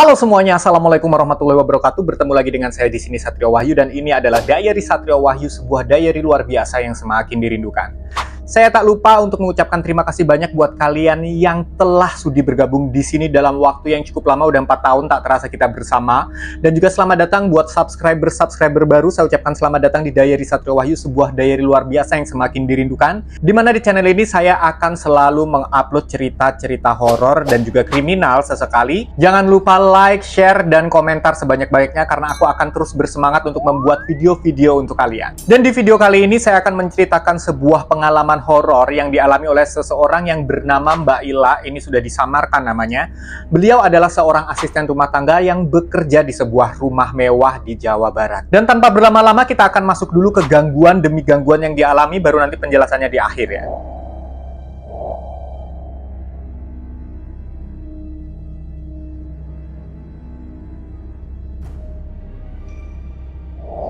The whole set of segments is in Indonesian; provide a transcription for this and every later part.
Halo semuanya, assalamualaikum warahmatullahi wabarakatuh. Bertemu lagi dengan saya di sini Satrio Wahyu dan ini adalah Diary Satrio Wahyu, sebuah diary luar biasa yang semakin dirindukan. Saya tak lupa untuk mengucapkan terima kasih banyak buat kalian yang telah sudi bergabung di sini dalam waktu yang cukup lama, udah 4 tahun tak terasa kita bersama. Dan juga selamat datang buat subscriber baru. Saya ucapkan selamat datang di Diary Satrio Wahyu, sebuah diary luar biasa yang semakin dirindukan. Dimana di channel ini saya akan selalu mengupload cerita-cerita horor dan juga kriminal sesekali. Jangan lupa like, share, dan komentar sebanyak-banyaknya karena aku akan terus bersemangat untuk membuat video-video untuk kalian. Dan di video kali ini saya akan menceritakan sebuah pengalaman horor yang dialami oleh seseorang yang bernama Mbak Ila. Ini sudah disamarkan namanya. Beliau adalah seorang asisten rumah tangga yang bekerja di sebuah rumah mewah di Jawa Barat. Dan tanpa berlama-lama kita akan masuk dulu ke gangguan demi gangguan yang dialami, baru nanti penjelasannya di akhir ya.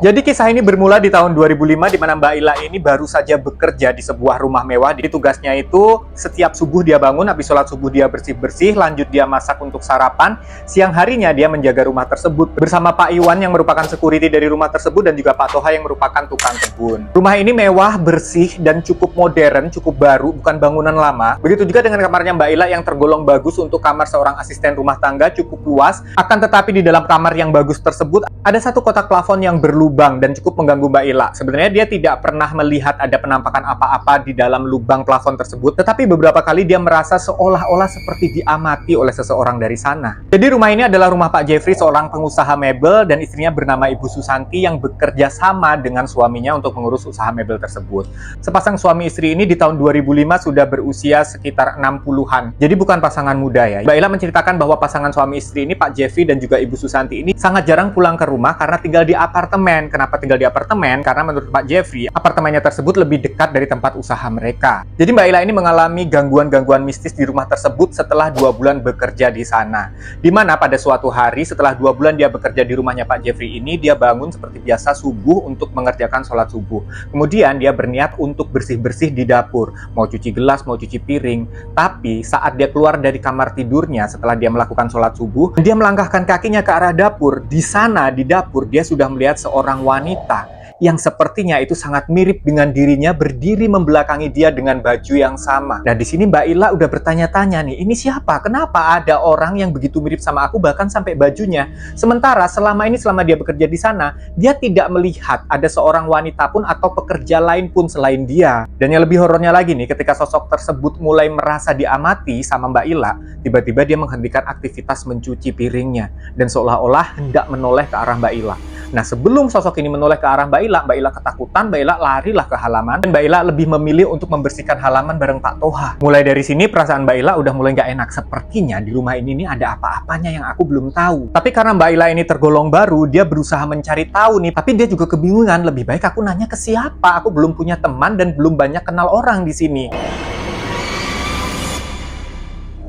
Jadi kisah ini bermula di tahun 2005 di mana Mbak Ila ini baru saja bekerja di sebuah rumah mewah. Jadi tugasnya itu setiap subuh dia bangun, habis sholat subuh dia bersih-bersih, lanjut dia masak untuk sarapan. Siang harinya dia menjaga rumah tersebut bersama Pak Iwan yang merupakan security dari rumah tersebut dan juga Pak Toha yang merupakan tukang kebun. Rumah ini mewah, bersih, dan cukup modern, cukup baru, bukan bangunan lama. Begitu juga dengan kamarnya Mbak Ila yang tergolong bagus untuk kamar seorang asisten rumah tangga, cukup luas. Akan tetapi di dalam kamar yang bagus tersebut ada satu kotak plafon yang berlubang dan cukup mengganggu Mbak Ila. Sebenarnya dia tidak pernah melihat ada penampakan apa-apa di dalam lubang plafon tersebut, tetapi beberapa kali dia merasa seolah-olah seperti diamati oleh seseorang dari sana. Jadi rumah ini adalah rumah Pak Jeffrey, seorang pengusaha mebel, dan istrinya bernama Ibu Susanti yang bekerja sama dengan suaminya untuk mengurus usaha mebel tersebut. Sepasang suami istri ini di tahun 2005 sudah berusia sekitar 60-an. Jadi bukan pasangan muda ya. Mbak Ila menceritakan bahwa pasangan suami istri ini, Pak Jeffrey dan juga Ibu Susanti ini, sangat jarang pulang ke rumah karena tinggal di apartemen. Kenapa tinggal di apartemen? Karena menurut Pak Jeffrey, apartemennya tersebut lebih dekat dari tempat usaha mereka. Jadi Mbak Ila ini mengalami gangguan-gangguan mistis di rumah tersebut setelah 2 bulan bekerja di sana. Dimana pada suatu hari setelah 2 bulan dia bekerja di rumahnya Pak Jeffrey ini, dia bangun seperti biasa subuh untuk mengerjakan sholat subuh. Kemudian dia berniat untuk bersih-bersih di dapur, mau cuci gelas, mau cuci piring. Tapi saat dia keluar dari kamar tidurnya setelah dia melakukan sholat subuh, dia melangkahkan kakinya ke arah dapur. Di sana, di dapur, dia sudah melihat seorang wanita yang sepertinya itu sangat mirip dengan dirinya berdiri membelakangi dia dengan baju yang sama. Nah di sini Mbak Ila udah bertanya-tanya nih, ini siapa? Kenapa ada orang yang begitu mirip sama aku bahkan sampai bajunya? Sementara selama dia bekerja di sana, dia tidak melihat ada seorang wanita pun atau pekerja lain pun selain dia. Dan yang lebih horornya lagi nih, ketika sosok tersebut mulai merasa diamati sama Mbak Ila, tiba-tiba dia menghentikan aktivitas mencuci piringnya dan seolah-olah hendak menoleh ke arah Mbak Ila. Nah, sebelum sosok ini menoleh ke arah Mbak Ila ketakutan, Mbak Ila larilah ke halaman, dan Mbak Ila lebih memilih untuk membersihkan halaman bareng Pak Toha. Mulai dari sini, perasaan Mbak Ila udah mulai nggak enak. Sepertinya di rumah ini nih ada apa-apanya yang aku belum tahu. Tapi karena Mbak Ila ini tergolong baru, dia berusaha mencari tahu nih, tapi dia juga kebingungan, lebih baik aku nanya ke siapa? Aku belum punya teman dan belum banyak kenal orang di sini.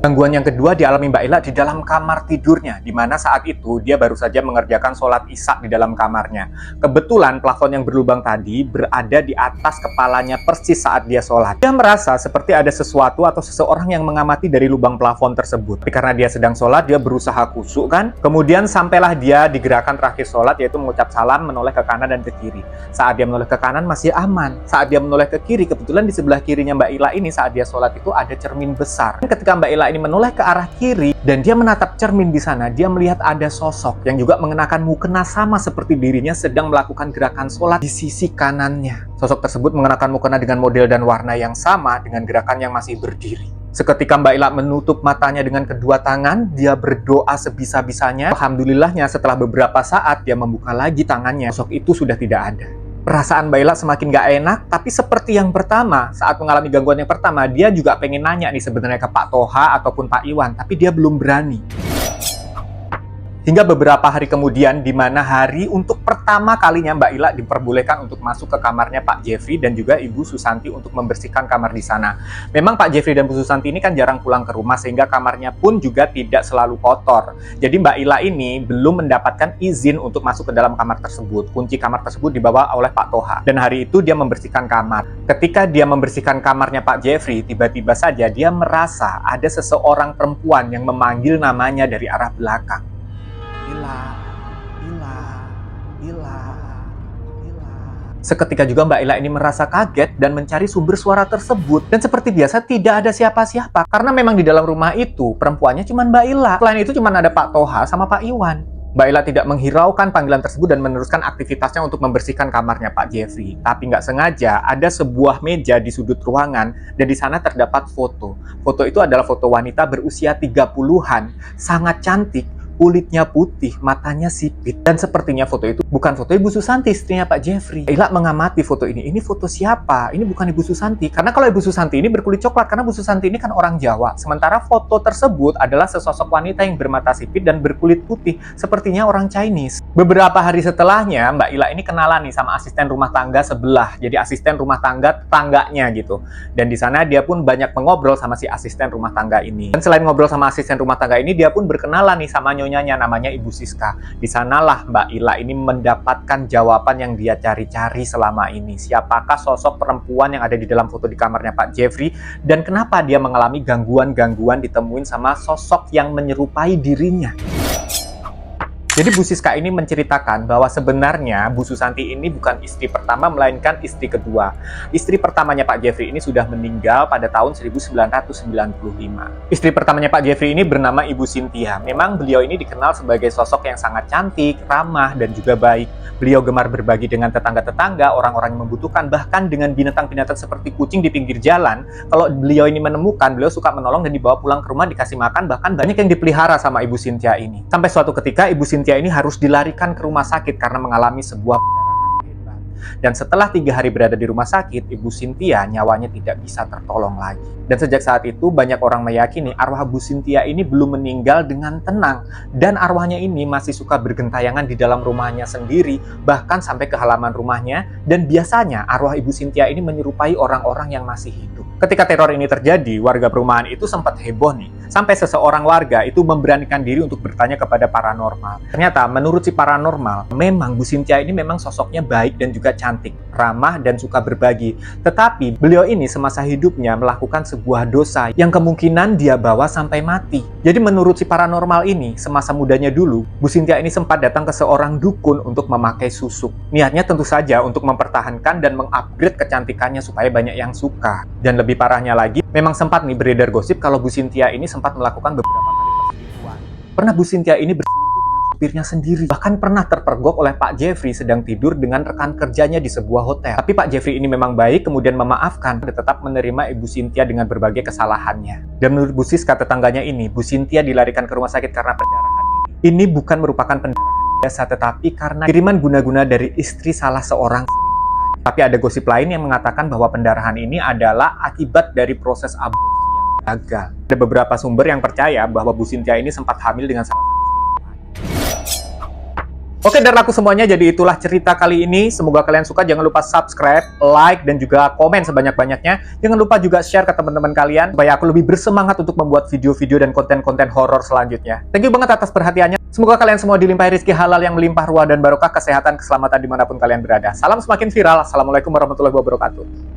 Gangguan yang kedua dialami Mbak Ila di dalam kamar tidurnya, di mana saat itu dia baru saja mengerjakan sholat isya di dalam kamarnya. Kebetulan plafon yang berlubang tadi berada di atas kepalanya persis saat dia sholat. Dia merasa seperti ada sesuatu atau seseorang yang mengamati dari lubang plafon tersebut. Tapi karena dia sedang sholat, dia berusaha khusyuk kan. Kemudian sampailah dia di gerakan terakhir sholat, yaitu mengucap salam, menoleh ke kanan dan ke kiri. Saat dia menoleh ke kanan masih aman. Saat dia menoleh ke kiri, kebetulan di sebelah kirinya Mbak Ila ini saat dia sholat itu ada cermin besar. Dan ketika Mbak Ila ini menoleh ke arah kiri dan dia menatap cermin di sana, dia melihat ada sosok yang juga mengenakan mukena sama seperti dirinya sedang melakukan gerakan sholat di sisi kanannya. Sosok tersebut mengenakan mukena dengan model dan warna yang sama dengan gerakan yang masih berdiri. Seketika Mbak Ila menutup matanya dengan kedua tangan, dia berdoa sebisa-bisanya. Alhamdulillahnya setelah beberapa saat dia membuka lagi tangannya, sosok itu sudah tidak ada. Perasaan Mbak Ila semakin gak enak, tapi seperti yang pertama, saat mengalami gangguan yang pertama, dia juga pengen nanya nih sebenarnya ke Pak Toha ataupun Pak Iwan, tapi dia belum berani. Hingga beberapa hari kemudian, di mana hari untuk pertama kalinya Mbak Ila diperbolehkan untuk masuk ke kamarnya Pak Jeffrey dan juga Ibu Susanti untuk membersihkan kamar di sana. Memang Pak Jeffrey dan Bu Susanti ini kan jarang pulang ke rumah, sehingga kamarnya pun juga tidak selalu kotor. Jadi Mbak Ila ini belum mendapatkan izin untuk masuk ke dalam kamar tersebut. Kunci kamar tersebut dibawa oleh Pak Toha. Dan hari itu dia membersihkan kamar. Ketika dia membersihkan kamarnya Pak Jeffrey, tiba-tiba saja dia merasa ada seseorang perempuan yang memanggil namanya dari arah belakang. Ila, Ila, Ila, Ila. Seketika juga Mbak Ila ini merasa kaget dan mencari sumber suara tersebut. Dan seperti biasa tidak ada siapa-siapa. Karena memang di dalam rumah itu perempuannya cuma Mbak Ila. Selain itu cuma ada Pak Toha sama Pak Iwan. Mbak Ila tidak menghiraukan panggilan tersebut dan meneruskan aktivitasnya untuk membersihkan kamarnya Pak Jeffrey. Tapi nggak sengaja ada sebuah meja di sudut ruangan dan di sana terdapat foto. Foto itu adalah foto wanita berusia 30-an, sangat cantik, kulitnya putih, matanya sipit. Dan sepertinya foto itu bukan foto Ibu Susanti, istrinya Pak Jeffrey. Ila mengamati foto ini. Ini foto siapa? Ini bukan Ibu Susanti. Karena kalau Ibu Susanti ini berkulit coklat, karena Ibu Susanti ini kan orang Jawa. Sementara foto tersebut adalah sesosok wanita yang bermata sipit dan berkulit putih. Sepertinya orang Chinese. Beberapa hari setelahnya, Mbak Ila ini kenalan nih sama asisten rumah tangga sebelah. Jadi asisten rumah tangga tetangganya gitu. Dan di sana dia pun banyak mengobrol sama si asisten rumah tangga ini. Dan selain ngobrol sama asisten rumah tangga ini, dia pun berkenalan nih sama nyonyanya namanya Ibu Siska. Di sanalah Mbak Ila ini mendapatkan jawaban yang dia cari-cari selama ini. Siapakah sosok perempuan yang ada di dalam foto di kamarnya Pak Jeffrey dan kenapa dia mengalami gangguan-gangguan ditemuin sama sosok yang menyerupai dirinya. Jadi Bu Siska ini menceritakan bahwa sebenarnya Bu Susanti ini bukan istri pertama melainkan istri kedua. Istri pertamanya Pak Jeffrey ini sudah meninggal pada tahun 1995. Istri pertamanya Pak Jeffrey ini bernama Ibu Cynthia. Memang beliau ini dikenal sebagai sosok yang sangat cantik, ramah, dan juga baik. Beliau gemar berbagi dengan tetangga-tetangga, orang-orang yang membutuhkan, bahkan dengan binatang-binatang seperti kucing di pinggir jalan. Kalau beliau ini menemukan, beliau suka menolong dan dibawa pulang ke rumah dikasih makan, bahkan banyak yang dipelihara sama Ibu Cynthia ini. Sampai suatu ketika Ibu Cynthia ini harus dilarikan ke rumah sakit karena mengalami sebuah pendarahan hebat. Dan setelah 3 hari berada di rumah sakit, Ibu Cynthia nyawanya tidak bisa tertolong lagi. Dan sejak saat itu banyak orang meyakini arwah Bu Cynthia ini belum meninggal dengan tenang. Dan arwahnya ini masih suka bergentayangan di dalam rumahnya sendiri, bahkan sampai ke halaman rumahnya. Dan biasanya arwah Ibu Cynthia ini menyerupai orang-orang yang masih hidup. Ketika teror ini terjadi, warga perumahan itu sempat heboh nih. Sampai seseorang warga itu memberanikan diri untuk bertanya kepada paranormal. Ternyata menurut si paranormal, memang Bu Cynthia ini memang sosoknya baik dan juga cantik, ramah dan suka berbagi. Tetapi beliau ini semasa hidupnya melakukan sebuah dosa yang kemungkinan dia bawa sampai mati. Jadi menurut si paranormal ini, semasa mudanya dulu, Bu Cynthia ini sempat datang ke seorang dukun untuk memakai susuk. Niatnya tentu saja untuk mempertahankan dan mengupgrade kecantikannya supaya banyak yang suka. Dan lebih parahnya lagi, memang sempat nih beredar gosip kalau Bu Cynthia ini sempat melakukan beberapa kali perselingkuhan. Pernah Bu Cynthia ini berselingkuh dengan supirnya sendiri. Bahkan pernah terpergok oleh Pak Jeffrey sedang tidur dengan rekan kerjanya di sebuah hotel. Tapi Pak Jeffrey ini memang baik, kemudian memaafkan dan tetap menerima Ibu Cynthia dengan berbagai kesalahannya. Dan menurut Bu Siska tetangganya ini, Bu Cynthia dilarikan ke rumah sakit karena pendarahan ini. Ini bukan merupakan pendarahan biasa, tetapi karena kiriman guna-guna dari istri salah seorang selingkuhan. Tapi ada gosip lain yang mengatakan bahwa pendarahan ini adalah akibat dari proses aborsi yang gagal. Ada beberapa sumber yang percaya bahwa Bu Cynthia ini sempat hamil dengan salah satu selingkuhan. Oke, dari aku semuanya, jadi itulah cerita kali ini. Semoga kalian suka. Jangan lupa subscribe, like, dan juga komen sebanyak-banyaknya. Jangan lupa juga share ke teman-teman kalian supaya aku lebih bersemangat untuk membuat video-video dan konten-konten horor selanjutnya. Thank you banget atas perhatiannya. Semoga kalian semua dilimpahi rezeki halal yang melimpah ruah dan barokah, kesehatan, keselamatan dimanapun kalian berada. Salam semakin viral. Assalamualaikum warahmatullahi wabarakatuh.